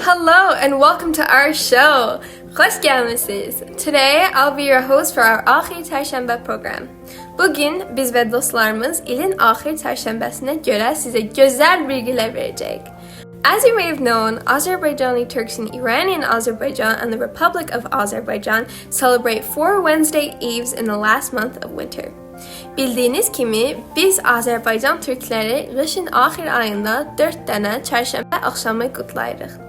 Hello and welcome to our show. Hoş gelmişsiniz. Today I'll be your host for our Ahir Çarşamba program. Bugün biz ve dostlarımız ilin Ahir Çarşambasına göre size güzel bilgiler verecek. As you may have known, Azerbaijani Turks in Iranian Azerbaijan and the Republic of Azerbaijan celebrate 4 Wednesday Eves in the last month of winter. Bildiğiniz kimi biz Azerbaycan Türkleri kışın ahir ayında 4 tane çarşamba akşamı kutlayırıq.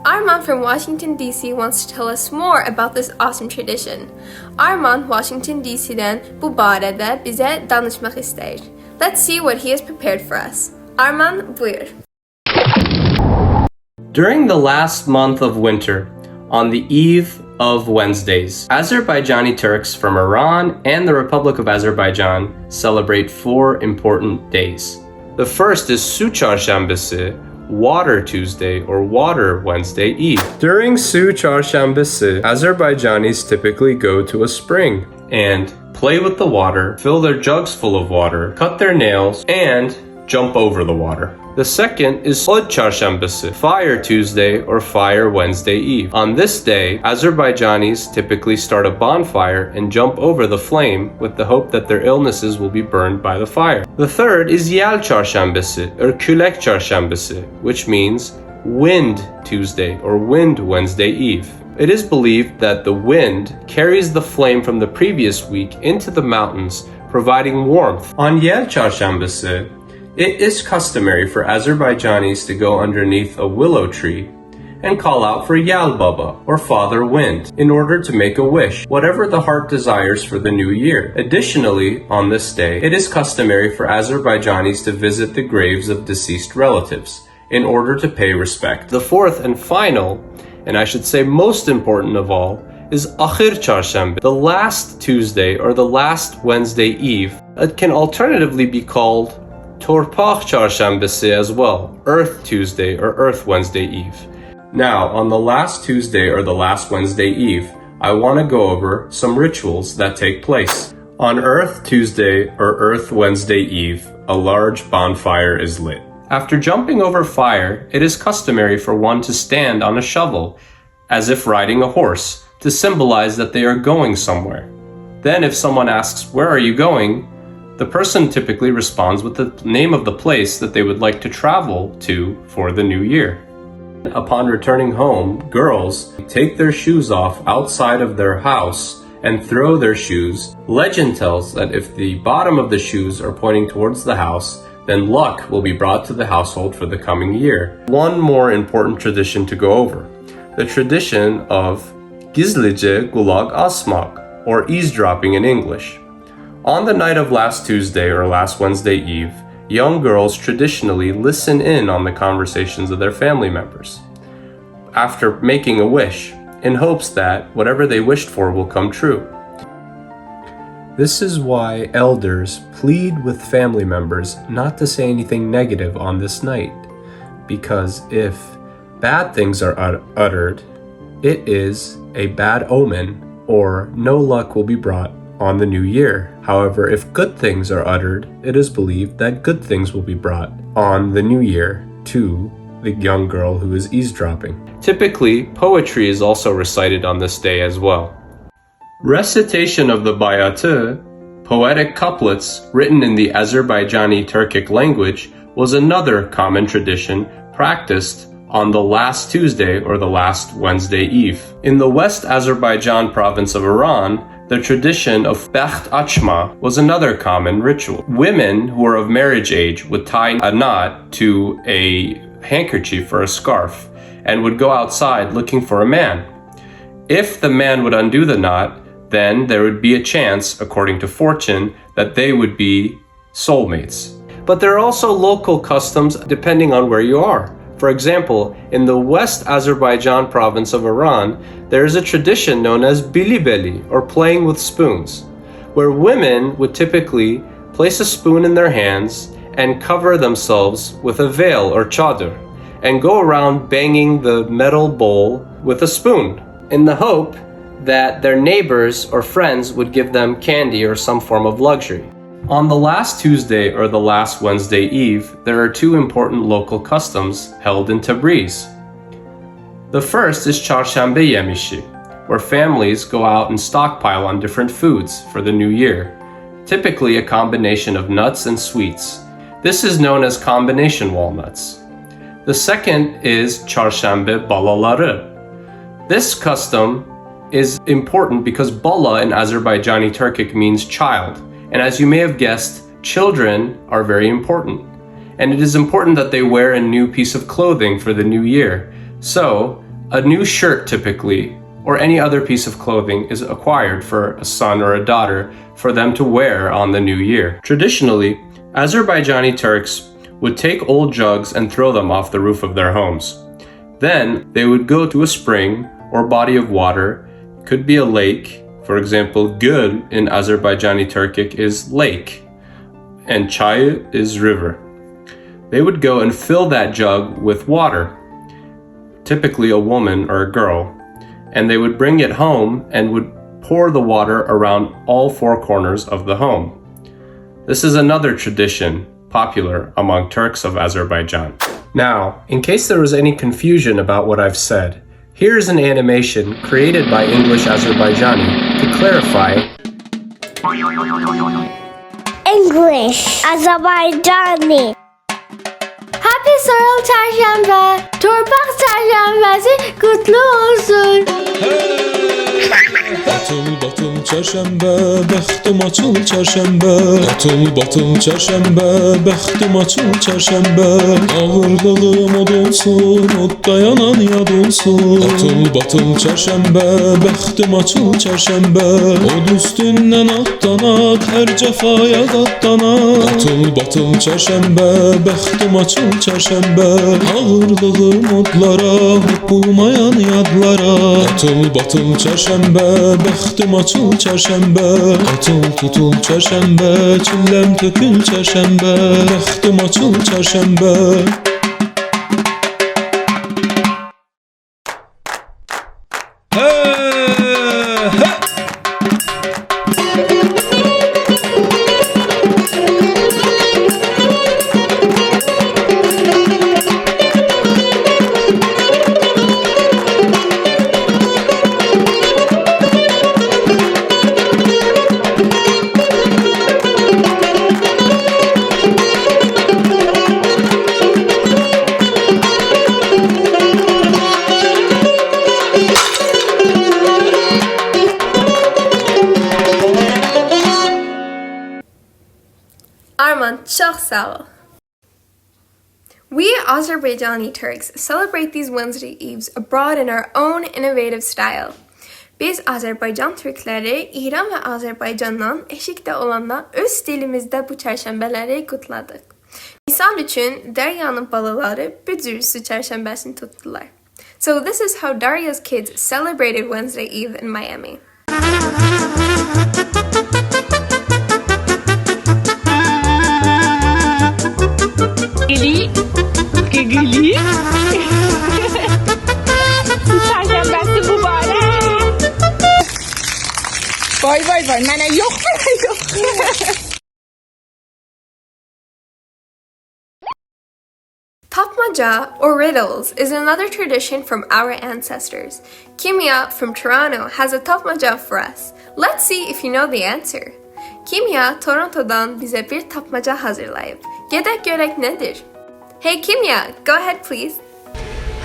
Arman from Washington, D.C. wants to tell us more about this awesome tradition. Arman, Washington, D.C.'den bu barədə bizə danışmaq istəyir. Let's see what he has prepared for us. Arman, buyur. During the last month of winter, on the eve of Wednesdays, Azerbaijani Turks from Iran and the Republic of Azerbaijan celebrate 4 important days. The first is Su Çarşambası, Water Tuesday or Water Wednesday Eve. During Su Çarşambası, Azerbaijanis typically go to a spring and play with the water, fill their jugs full of water, cut their nails, and jump over the water. The second is Od Çarşambası, Fire Tuesday or Fire Wednesday Eve. On this day, Azerbaijanis typically start a bonfire and jump over the flame with the hope that their illnesses will be burned by the fire. The third is Yel Çarşambası or Külek Çarşambası, which means Wind Tuesday or Wind Wednesday Eve. It is believed that the wind carries the flame from the previous week into the mountains, providing warmth. On Yel Çarşambası, it is customary for Azerbaijanis to go underneath a willow tree and call out for Yal Baba, or Father Wind, in order to make a wish, whatever the heart desires for the new year. Additionally, on this day, it is customary for Azerbaijanis to visit the graves of deceased relatives in order to pay respect. The fourth and final, and I should say most important of all, is Ahir Çarşamba, the last Tuesday or the last Wednesday Eve. It can alternatively be called Torpaq Çarşambası as well, Earth Tuesday or Earth Wednesday Eve. Now, on the last Tuesday or the last Wednesday Eve, I want to go over some rituals that take place. On Earth Tuesday or Earth Wednesday Eve, a large bonfire is lit. After jumping over fire, it is customary for one to stand on a shovel, as if riding a horse, to symbolize that they are going somewhere. Then if someone asks, "Where are you going?" the person typically responds with the name of the place that they would like to travel to for the new year. Upon returning home, girls take their shoes off outside of their house and throw their shoes. Legend tells that if the bottom of the shoes are pointing towards the house, then luck will be brought to the household for the coming year. One more important tradition to go over, the tradition of gizlice kulak asmak, or eavesdropping in English. On the night of last Tuesday or last Wednesday Eve, young girls traditionally listen in on the conversations of their family members after making a wish, in hopes that whatever they wished for will come true. This is why elders plead with family members not to say anything negative on this night, because if bad things are uttered, it is a bad omen, or no luck will be brought on the new year. However, if good things are uttered, it is believed that good things will be brought on the new year to the young girl who is eavesdropping. Typically, poetry is also recited on this day as well. Recitation of the bayatı, poetic couplets written in the Azerbaijani Turkic language, was another common tradition practiced on the last Tuesday or the last Wednesday Eve. In the West Azerbaijan province of Iran, the tradition of Becht Açma was another common ritual. Women who were of marriage age would tie a knot to a handkerchief or a scarf and would go outside looking for a man. If the man would undo the knot, then there would be a chance, according to fortune, that they would be soulmates. But there are also local customs depending on where you are. For example, in the West Azerbaijan province of Iran, there is a tradition known as bilibeli, or playing with spoons, where women would typically place a spoon in their hands and cover themselves with a veil or chador, and go around banging the metal bowl with a spoon, in the hope that their neighbors or friends would give them candy or some form of luxury. On the last Tuesday or the last Wednesday Eve, there are 2 important local customs held in Tabriz. The first is Çarşamba yemişi, where families go out and stockpile on different foods for the new year, typically a combination of nuts and sweets. This is known as combination walnuts. The second is Çarşamba balaları. This custom is important because bala in Azerbaijani Turkic means child, and as you may have guessed, children are very important. And it is important that they wear a new piece of clothing for the new year. So, a new shirt typically, or any other piece of clothing, is acquired for a son or a daughter for them to wear on the new year. Traditionally, Azerbaijani Turks would take old jugs and throw them off the roof of their homes. Then, they would go to a spring or body of water, could be a lake. For example, göl in Azerbaijani Turkic is lake, and çay is river. They would go and fill that jug with water, typically a woman or a girl, and they would bring it home and would pour the water around all four corners of the home. This is another tradition popular among Turks of Azerbaijan. Now, in case there was any confusion about what I've said, here's an animation created by English Azerbaijani to clarify. English Azerbaijani. Happy Soil Çarşamba, Torpak Çarşambası kutlu olsun. Batıl batıl çarşamba, bəxtim açıl çarşamba. Batıl batıl çarşamba, bəxtim açıl çarşamba. Ağırlığım od olsun, od dayanan yad olsun. Batıl batıl çarşamba, bəxtim açıl çarşamba. Od üstündən atlanak, hər cəfaya qatlanak. Batıl batıl çarşamba, bəxtim açıl çarşamba. Ağırlığım odlara, bulmayan yadlara. Batıl batıl çarşamba, bəxtim açıl çarşamba. Atıl tutul çarşamba, çilləm tökül çarşamba. Bəxtim açıl çarşamba. Arman, çok sağ ol. We Azerbaijani Turks celebrate these Wednesday Eves abroad in our own innovative style. Biz Azerbaycan Türkleri İran ve Azerbaycan'dan eşikte olanla öz stilimizde bu çarşambeleri kutladık. Misal üçün Derya'nın balaları büdürüsü çarşambesini tuttular. So this is how Darya's kids celebrated Wednesday Eve in Miami. Gili, gili. Çarşambası mübarek. Vay vay vay, mənə yox, mənə yox. Tapmaca, or riddles, is another tradition from our ancestors. Kimya from Toronto has a tapmaca for us. Let's see if you know the answer. Kimya, Toronto'dan bize bir tapmaca hazırlayıp. Gedek görek nedir? Hey Kimya, go ahead please.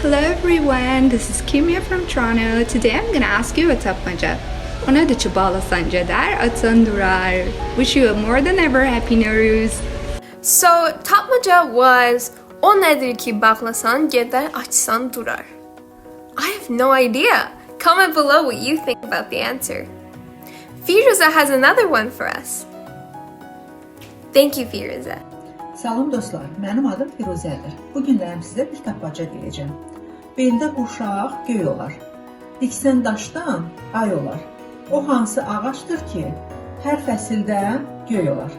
Hello everyone, this is Kimya from Toronto. Today I'm gonna ask you a tapmaca. Ona da çubala sanceder, atan durar. Wish you a more than ever happy Novruz. So, tapmaca was o nedir ki bağlasan gider açsan durar. I have no idea. Comment below what you think about the answer. Firuza has another one for us. Thank you Firuza. Salam dostlar, mənim adım Firuzədir. Bu günlərim sizə bir tapmaca deyəcəm. Beldə quşaq göy olar. Diksən daşdan ay olar. O hansı ağaçdır ki, hər fəsildə göy olar.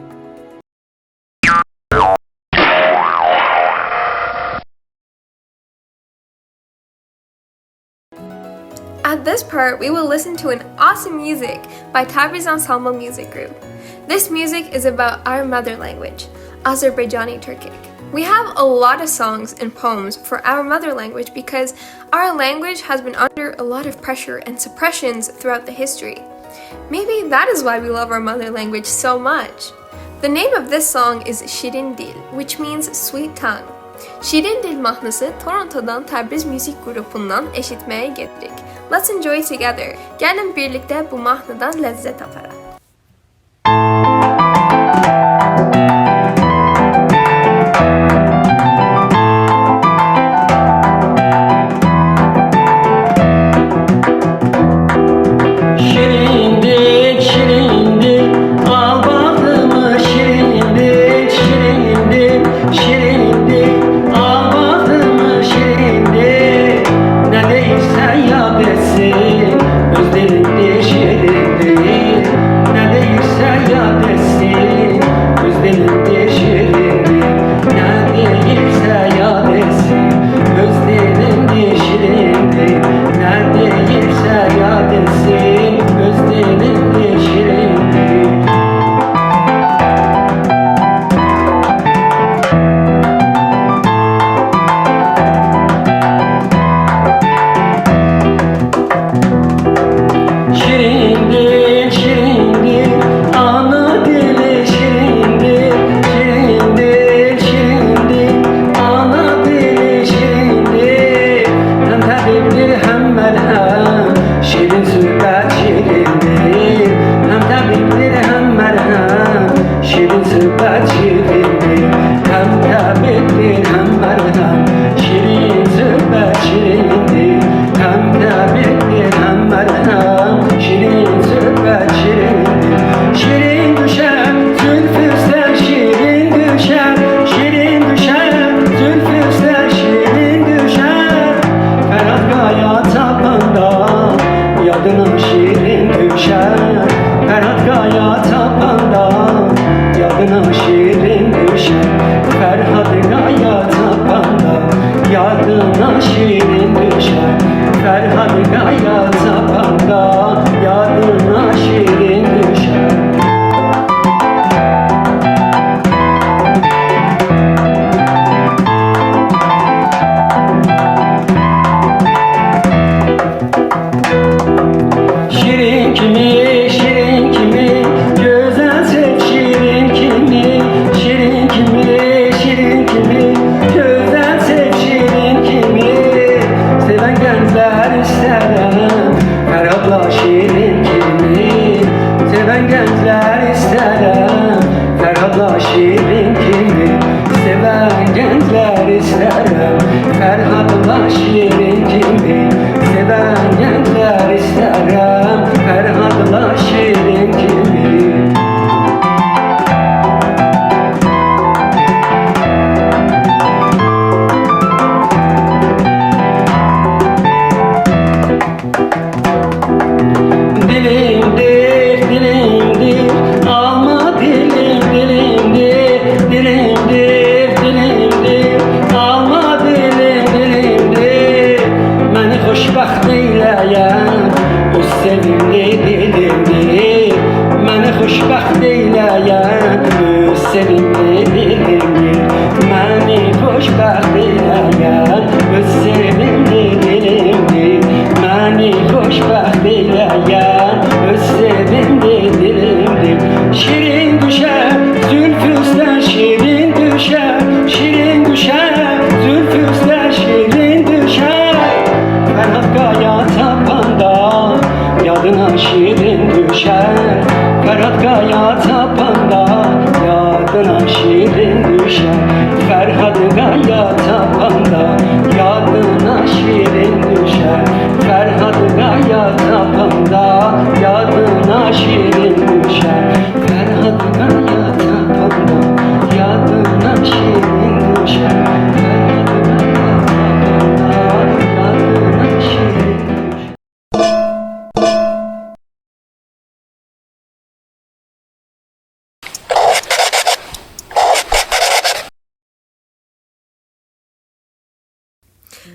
At this part, we will listen to an awesome music by Tabriz Ensemble Music Group. This music is about our mother language, Azerbaijani Turkic. We have a lot of songs and poems for our mother language because our language has been under a lot of pressure and suppressions throughout the history. Maybe that is why we love our mother language so much. The name of this song is Şirin Dil, which means sweet tongue. Şirin Dil mahnısı Toronto'dan Təbriz müzik qrupundan eşitməyə gedirik. Let's enjoy together. Gəlin birlikdə bu mahnıdan ləzzət aparaq.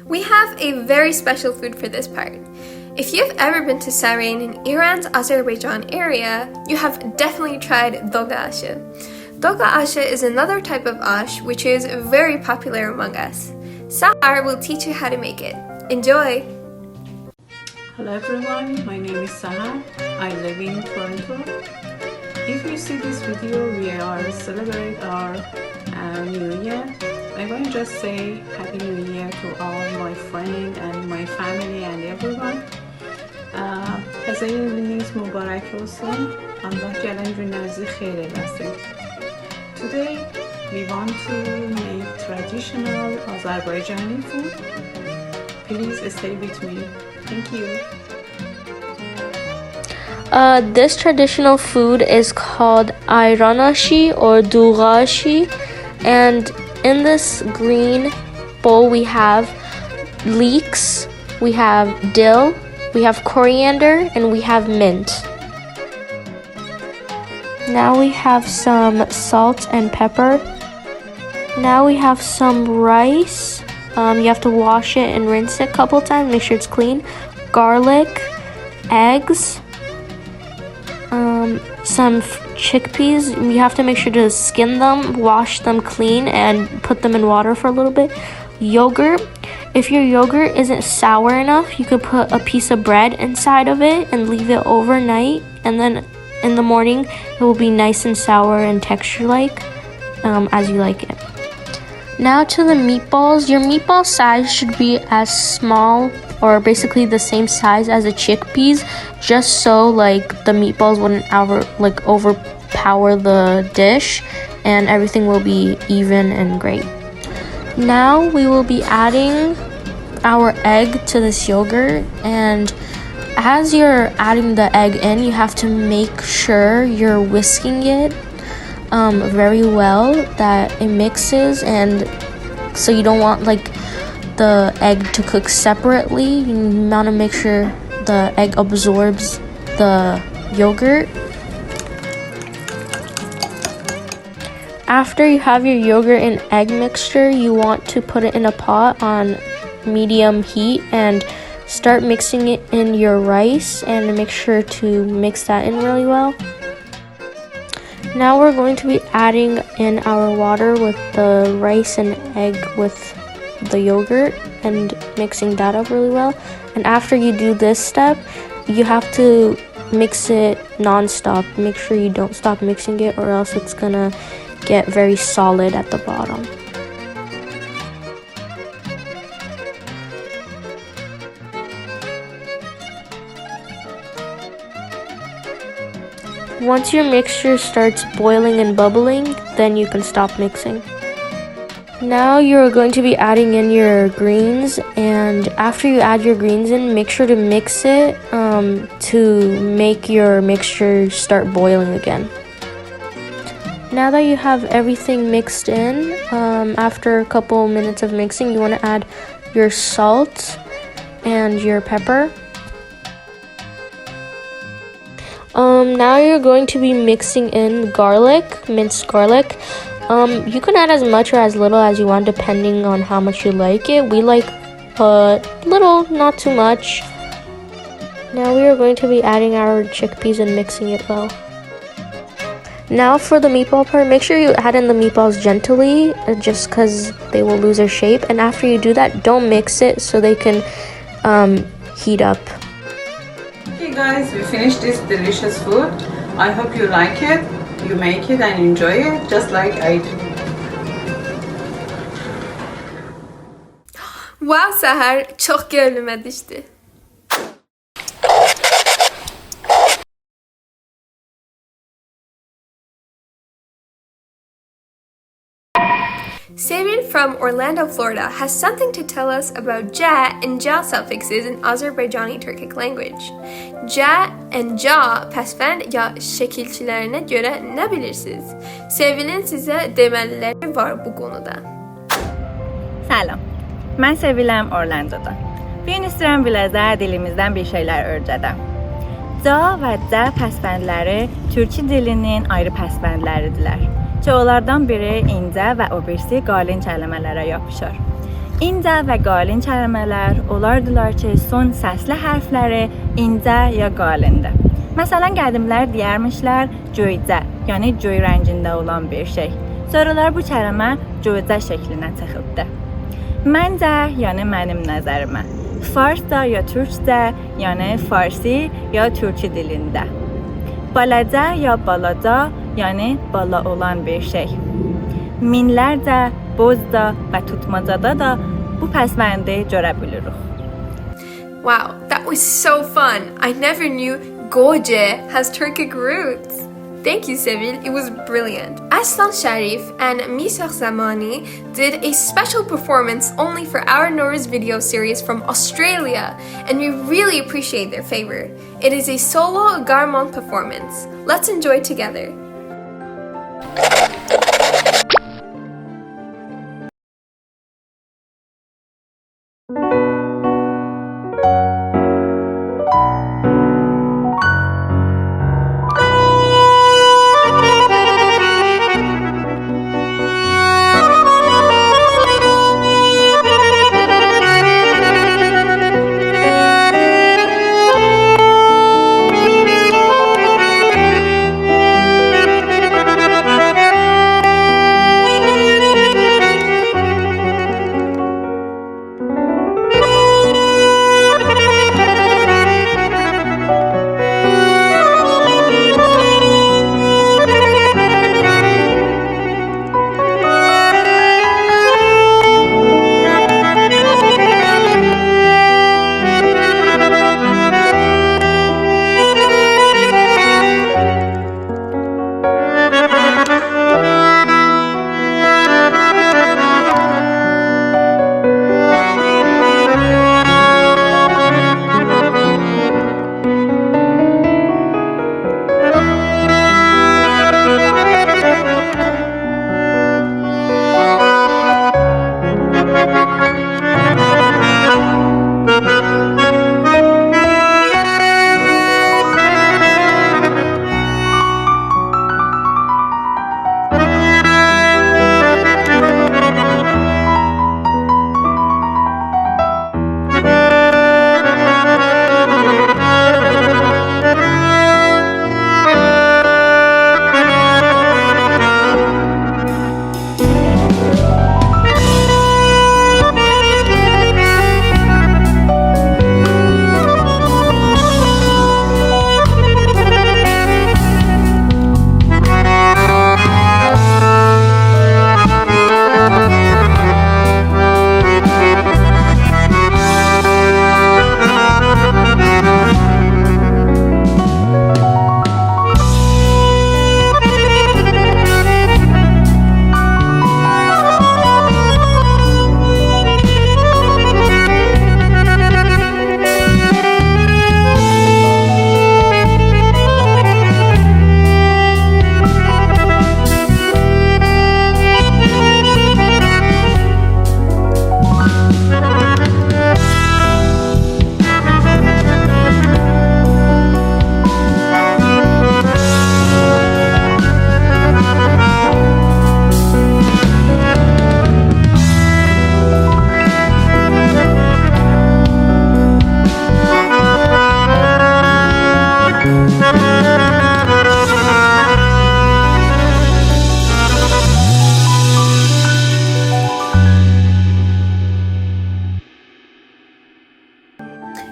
We have a very special food for this part. If you've ever been to Sarin in Iran's Azerbaijan area, you have definitely tried doga aşı. Doga aşı is another type of ash which is very popular among us. Sahar will teach you how to make it. Enjoy! Hello everyone, my name is Sahar. I live in Toronto. If you see this video, we are celebrating our New Year. I want to just say Happy New Year to all my friends and my family and everyone. Təzə iliniz mübarək olsun. Allah gələn günlərinizi xeyir eləsin. Today we want to make traditional Azerbaijani food. Please stay with me. Thank you. This traditional food is called ayranashi or dughashi, and in this green bowl we have leeks, we have dill, we have coriander, and we have mint. Now we have some salt and pepper. Now we have some rice. You have to wash it and rinse it a couple times, make sure it's clean. Garlic, eggs, some chickpeas. You have to make sure to skin them, wash them clean, and put them in water for a little bit. Yogurt. If your yogurt isn't sour enough, you could put a piece of bread inside of it and leave it overnight, and then in the morning it will be nice and sour and texture-like as you like it. Now to the meatballs. Your meatball size should be as small or basically the same size as the chickpeas, just so like the meatballs wouldn't overpower the dish and everything will be even and great. Now we will be adding our egg to this yogurt, and as you're adding the egg in, you have to make sure you're whisking it very well, that it mixes, and so you don't want like the egg to cook separately. You want to make sure the egg absorbs the yogurt. After you have your yogurt and egg mixture, you want to put it in a pot on medium heat and start mixing it in your rice, and make sure to mix that in really well. Now we're going to be adding in our water with the rice and egg with the yogurt and mixing that up really well. And after you do this step, you have to mix it non-stop. Make sure you don't stop mixing it, or else it's gonna get very solid at the bottom. Once your mixture starts boiling and bubbling, then you can stop mixing. Now you're going to be adding in your greens, and after you add your greens in, make sure to mix it to make your mixture start boiling again. Now that you have everything mixed in, after a couple minutes of mixing, you want to add your salt and your pepper. Now you're going to be mixing in garlic, minced garlic. You can add as much or as little as you want depending on how much you like it. We like a little, not too much. Now we are going to be adding our chickpeas and mixing it well. Now for the meatball part, make sure you add in the meatballs gently, just because they will lose their shape. And after you do that, don't mix it so they can heat up. Okay guys, we finished this delicious food. I hope you like it, you make it and enjoy it just like I do. Wow Sahar, çok gönlüme düştü. Sabin from Orlando, Florida has something to tell us about ja and ja suffixes in Azerbaijani Turkic language. Ja and ja pasvend ya şekilçilerine göre ne bilirsiniz? Sevil'in size deməliləri var bu konuda. Salam, mən Seviləm Orlandoda. Bu gün istəyirəm biləcə dilimizdən bir şeylər öyrədəm. Ja və ja pasvendləri Türkçe dilinin ayrı pasvendləridirlər. Ki onlardan biri incə və o birisi qalin kəlmələrə yapışır. İncə və qalin kəlmələr olardılar ki, son səsli hərfləri incə ya qalindir. Məsələn, qədimlər deyərmişlər göycə yəni göy rəngində olan bir şey. Sonralar bu kəlmə gözə şəklinə çıxıbdı. Məncə, yəni mənim nəzərimə, farsca ya türkcə, yəni farsi ya türkçe dilində. Balaca ya balaca, yəni bala olan bir şey. Minlərcə, bozda və tutmacada da bu pəsbəndi görə bilirik. Wow, that was so fun. I never knew Goje has Turkic roots. Thank you, Sevil. It was brilliant. Aslan Sharif and Misakh Zamani did a special performance only for our Novruz video series from Australia, and we really appreciate their favor. It is a solo Garmon performance. Let's enjoy together.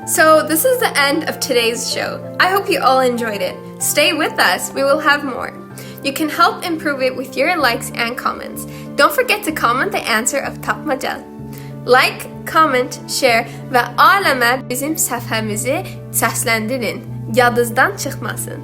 So this is the end of today's show. I hope you all enjoyed it. Stay with us, we will have more. You can help improve it with your likes and comments. Don't forget to comment the answer of Tapmaca. Like, comment, share ve aləmə bizim səhifəmizi səsləndirin. Yadınızdan çıxmasın.